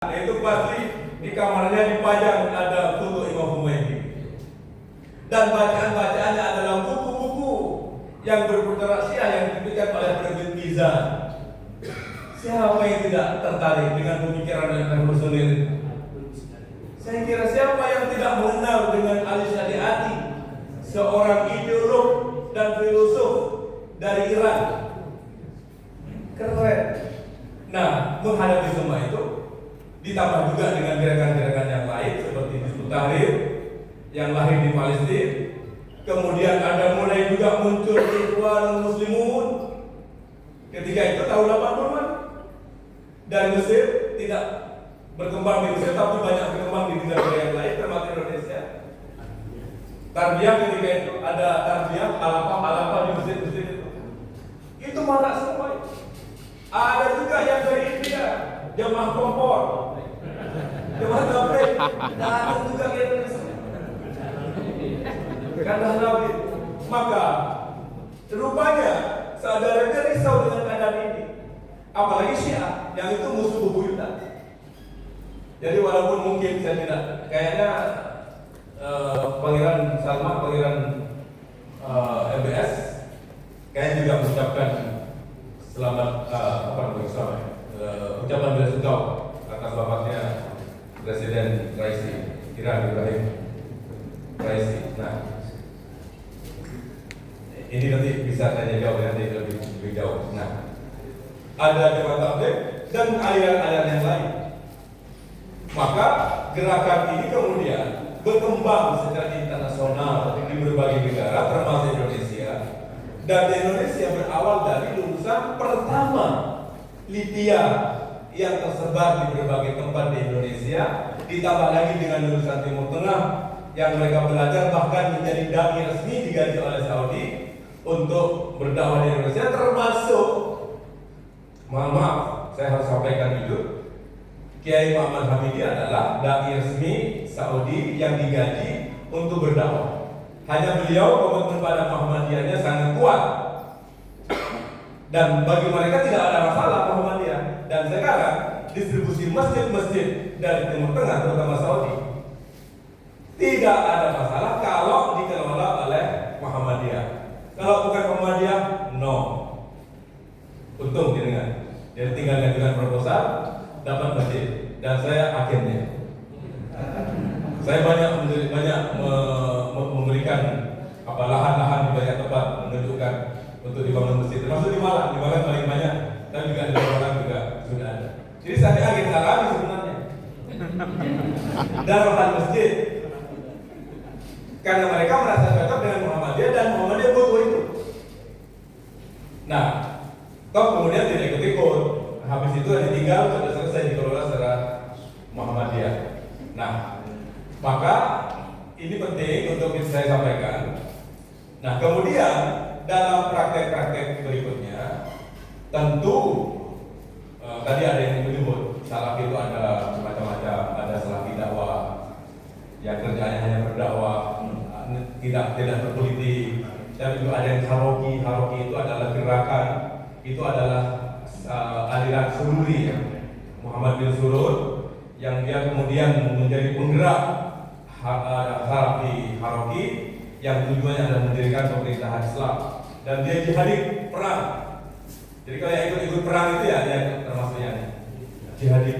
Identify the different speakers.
Speaker 1: Itu pasti di kamarnya dipajang ada foto Imam Khomeini. Dan bacaan-bacaannya adalah buku-buku yang berputar Syiah yang diberikan oleh penerbit Mizan. Siapa yang tidak tertarik dengan pemikiran yang revolusioner? Saya kira siapa yang tidak mengenal dengan Ali Shariati, seorang ideolog dan filosof dari Iran. Keren. Nah, menghadapi semua itu ditambah juga dengan gerakan-gerakan yang lain seperti Hizbut Tahrir yang lahir di Palestina. Kemudian ada mulai juga muncul Ikhwanul Muslimun ketika itu tahun 80-an. Dan Mesir tidak berkembang di Mesir, tapi banyak berkembang di negara yang lain termasuk Indonesia. Tarbiyah ketika itu ada tarbiyah alapa di Mesir itu marak semua. Ada juga yang dari India, jamaah kompor, jamaah tabligh, ada juga yang Indonesia. Karena Nabi, maka rupanya saudaranya risau dengan keadaan ini, apalagi Syiah yang itu musuh bebuyutan. Jadi walaupun mungkin saya tidak, kayaknya Pangeran Salman, Pangeran MBS, kayaknya juga mengucapkan selamat ucapan belasungkawa atas wafatnya Presiden Raisi Iran Ibrahim Raisi. Nah, ini nanti bisa tanya jawab nanti lebih jauh. Nah, ada jamaah tabligh dan aliran-aliran yang lain. Maka gerakan ini kemudian berkembang secara internasional di berbagai negara termasuk Indonesia. Dan di Indonesia berawal dari lulusan pertama Libya yang tersebar di berbagai tempat di Indonesia, ditambah lagi dengan lulusan Timur Tengah yang mereka belajar bahkan menjadi dai resmi digaji oleh Saudi untuk berdakwah di Indonesia, termasuk, mohon maaf, saya harus sampaikan jujur, Kiai Muhammad Hamidi adalah dai resmi Saudi yang digaji untuk berdakwah. Hanya beliau komitmen pada Muhammadiyahnya sangat kuat. Dan bagi mereka tidak ada masalah Muhammadiyah. Dan sekarang distribusi masjid-masjid dari Timur Tengah terutama Saudi tidak ada masalah kalau dikelola oleh Muhammadiyah. Kalau bukan Muhammadiyah, no. Untung dengan. Jadi tinggal dengan proposal dapat masjid. Dan saya akhirnya saya banyak memberikan lahan-lahan di banyak tempat menunjukkan untuk dibangun masjid, termasuk di Malang. Di Malang paling banyak, dan juga di Malang juga sudah ada. Jadi saya agenda kami sebenarnya dalam masjid, karena mereka merasa cocok dengan Muhammadiyah dan Muhammadiyah butuh itu. Nah, toh kemudian tidak ikut-ikut. Habis itu ditinggal sudah selesai dikelola secara Muhammadiyah. Nah, maka ini penting untuk saya sampaikan. Nah, kemudian dalam praktek-praktek berikutnya, tentu tadi ada yang menyebut salaf itu ada macam-macam, ada salafi dakwah yang kerjanya hanya berdakwah, tidak berpolitik. Dan juga ada yang haroki itu adalah gerakan, itu adalah aliran sururi ya. Muhammad bin Surur yang dia kemudian menjadi penggerak Salafi Haroki yang tujuannya adalah mendirikan pemerintahan Islam, dan dia jihadi perang. Jadi kalau yang ikut perang itu ya dia termasuk yang jihadi